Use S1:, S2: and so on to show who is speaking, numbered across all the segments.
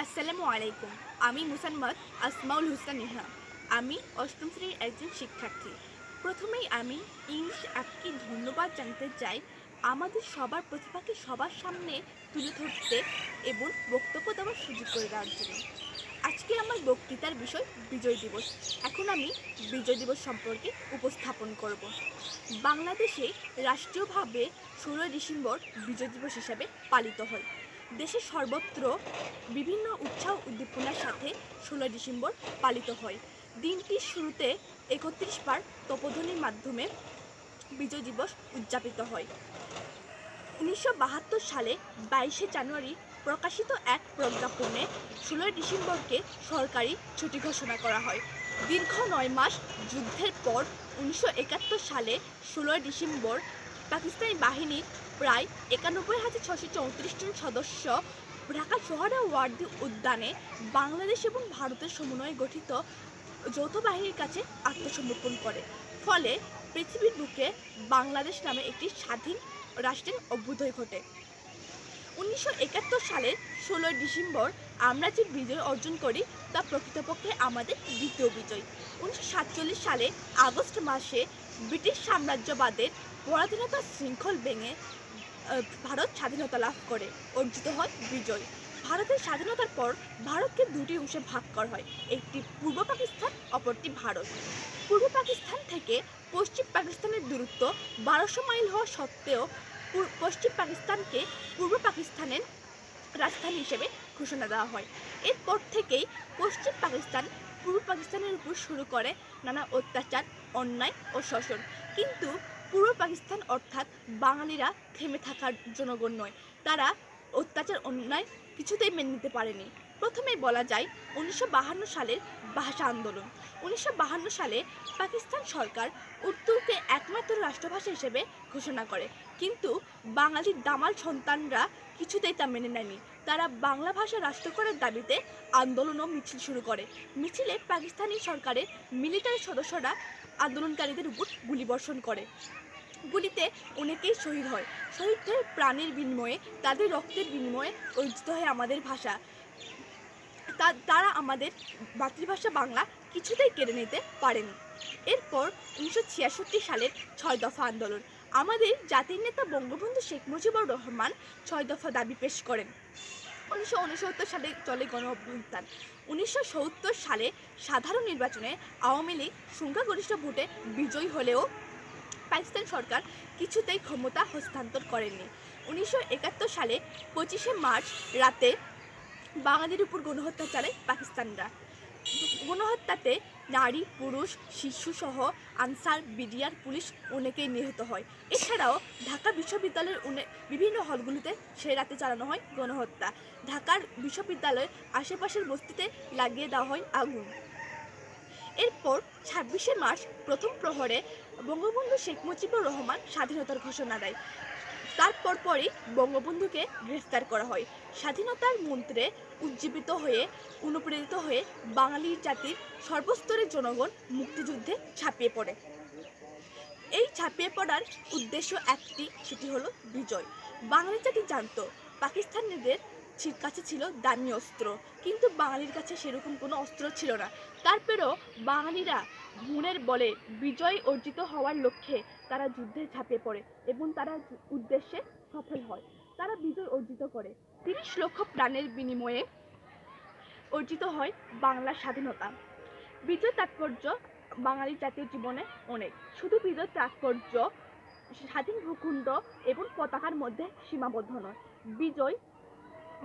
S1: আসসালামু আলাইকুম। আমি মুসাম্মদ আসমাউল হুসনা নিহা। আমি অষ্টম শ্রেণীর একজন শিক্ষার্থী। প্রথমেই আমি ইংলিশ অ্যাপকে ধন্যবাদ জানাতে চাই আমাদের সবার প্রতিভাকে সবার সামনে তুলে ধরতে এবং বক্তব্য দেওয়ার সুযোগ করে দেওয়ার জন্য। আজকে আমার বক্তৃতার বিষয় বিজয় দিবস। এখন আমি বিজয় দিবস সম্পর্কে উপস্থাপন করব। বাংলাদেশে রাষ্ট্রীয়ভাবে 16 ডিসেম্বর বিজয় দিবস হিসাবে পালিত হয়। দেশের সর্বত্র বিভিন্ন উৎসাহ উদ্দীপনার সাথে 16 ডিসেম্বর পালিত হয়। দিনটির শুরুতে 31 বার তপধ্বনির মাধ্যমে বিজয় দিবস উদযাপিত হয়। 1972 সালে 22শে জানুয়ারি প্রকাশিত এক প্রজ্ঞাপনে 16 ডিসেম্বরকে সরকারি ছুটি ঘোষণা করা হয়। দীর্ঘ 9 মাস যুদ্ধের পর 1971 সালে 16 ডিসেম্বর পাকিস্তানি বাহিনীর প্রায় 91,634 জন সদস্য ঢাকা সোহরাওয়ার্দী উদ্যানে বাংলাদেশ এবং ভারতের সমন্বয়ে গঠিত যৌথ বাহিনীর কাছে আত্মসমর্পণ করে। ফলে পৃথিবীর বুকে বাংলাদেশ নামে একটি স্বাধীন রাষ্ট্রের অভ্যুদয় ঘটে। 1971 সালের 16 ডিসেম্বর আমরা যে বিজয় অর্জন করি তা প্রকৃতপক্ষে আমাদের দ্বিতীয় বিজয়। 1947 সালে আগস্ট মাসে ব্রিটিশ সাম্রাজ্যবাদের পরাধীনতার শৃঙ্খল ভেঙে ভারত স্বাধীনতা লাভ করে অর্জিত হয় বিজয়। ভারতের স্বাধীনতার পর ভারতকে দুটি অংশে ভাগ করা হয়, একটি পূর্ব পাকিস্তান, অপরটি ভারত। পূর্ব পাকিস্তান থেকে পশ্চিম পাকিস্তানের দূরত্ব 1200 মাইল হওয়া সত্ত্বেও পশ্চিম পাকিস্তানকে পূর্ব পাকিস্তানের রাজধানী হিসেবে ঘোষণা দেওয়া হয়। এরপর থেকেই পশ্চিম পাকিস্তান পূর্ব পাকিস্তানের উপর শুরু করে নানা অত্যাচার, অন্যায় ও শোষণ। কিন্তু পূর্ব পাকিস্তান অর্থাৎ বাঙালিরা থেমে থাকার জনগণ নয়, তারা অত্যাচার, অন্যায় কিছুতেই মেনে নিতে পারেনি। প্রথমেই বলা যায় 1952 সালের ভাষা আন্দোলন। 1952 সালে পাকিস্তান সরকার উর্দুকে একমাত্র রাষ্ট্রভাষা হিসেবে ঘোষণা করে, কিন্তু বাঙালির দামাল সন্তানরা কিছুতেই তা মেনে নেয়নি। তারা বাংলা ভাষা রাষ্ট্র করার দাবিতে আন্দোলন ও মিছিল শুরু করে। মিছিলে পাকিস্তানি সরকারের মিলিটারি সদস্যরা আন্দোলনকারীদের উপর গুলিবর্ষণ করে। গুলিতে অনেকেই শহীদ হয়। শহীদদের প্রাণের বিনিময়ে, তাদের রক্তের বিনিময়ে অর্জিত হয় আমাদের ভাষা। তারা আমাদের মাতৃভাষা বাংলা কিছুতেই কেড়ে নিতে পারেনি। এরপর 1966 সালের 6 দফা আন্দোলন। আমাদের জাতির নেতা বঙ্গবন্ধু শেখ মুজিবুর রহমান 6 দফা দাবি পেশ করেন। 1969 সালে চলে গণঅভ্যুত্থান। 1970 সালে সাধারণ নির্বাচনে আওয়ামী লীগ সংখ্যাগরিষ্ঠ ভোটে বিজয়ী হলেও পাকিস্তান সরকার কিছুতেই ক্ষমতা হস্তান্তর করেননি। 1971 সালে 25শে মার্চ রাতে বাঙালির উপর গণহত্যা চালায় পাকিস্তানরা। গণহত্যাতে নারী, পুরুষ, শিশুসহ আনসার, বিডিআর, পুলিশ অনেকেই নিহত হয়। এছাড়াও ঢাকা বিশ্ববিদ্যালয়ের বিভিন্ন হলগুলোতে সে রাতে চালানো হয় গণহত্যা। ঢাকার বিশ্ববিদ্যালয়ের আশেপাশের বস্তিতে লাগিয়ে দেওয়া হয় আগুন। এরপর 26শে মার্চ প্রথম প্রহরে বঙ্গবন্ধু শেখ মুজিবুর রহমান স্বাধীনতার ঘোষণা দেয়। তারপর পরই বঙ্গবন্ধুকে গ্রেফতার করা হয়। স্বাধীনতার মন্ত্রে উজ্জীবিত হয়ে অনুপ্রেরিত হয়ে বাঙালি জাতির সর্বস্তরের জনগণ মুক্তিযুদ্ধে ঝাঁপিয়ে পড়ে। এই ঝাঁপিয়ে পড়ার উদ্দেশ্য একটি, সেটি হলো বিজয়। বাঙালি জাতি জানত পাকিস্তানিদের কাছে ছিল দামি অস্ত্র, কিন্তু বাঙালির কাছে সেরকম কোনো অস্ত্র ছিল না। তারপরেও বাঙালিরা মনের বলে বিজয় অর্জিত হওয়ার লক্ষ্যে তারা যুদ্ধে ঝাঁপিয়ে পড়ে এবং তারা উদ্দেশ্যে সফল হয়। তারা বিজয় অর্জিত করে। 30 লক্ষ প্রাণের বিনিময়ে অর্জিত হয় বাংলার স্বাধীনতা। বিজয় তাৎপর্য বাঙালি জাতীয় জীবনে অনেক। শুধু বিজয় তাৎপর্য স্বাধীন ভূখণ্ড এবং পতাকার মধ্যে সীমাবদ্ধ নয়। বিজয়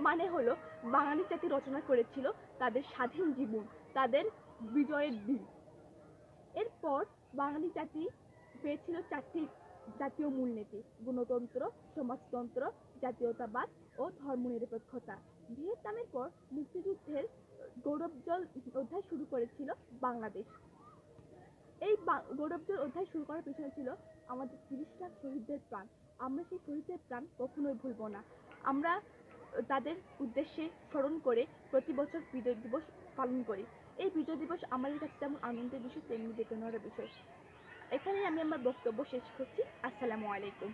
S1: মানে হলো বাঙালি জাতি রচনা করেছিল তাদের স্বাধীন জীবন, তাদের বিজয়ের দিন। এরপর বাঙালি জাতি পেয়েছিল 4টি জাতীয় মূলনীতি: গণতন্ত্র, সমাজতন্ত্র, জাতীয়তাবাদ ও ধর্মনিরপেক্ষতা। ভিয়েতনামের পর মুক্তিযুদ্ধের গৌরবজ্জ্বল অধ্যায় শুরু করেছিল বাংলাদেশ। এই গৌরবজ্জ্বল অধ্যায় শুরু করার পিছনে ছিল আমাদের 30 লাখ শহীদদের প্রাণ। আমরা সেই শহীদদের প্রাণ কখনোই ভুলব না। আমরা তাদের উদ্দেশ্যে স্মরণ করে প্রতি বছর বিজয় দিবস পালন করি। এই বিজয় দিবস আমাদের কাছে যেমন আনন্দের বিষয়, তেমনি বেদনার বিষয়। এখানেই আমি আমার বক্তব্য শেষ করছি। আসসালামু আলাইকুম।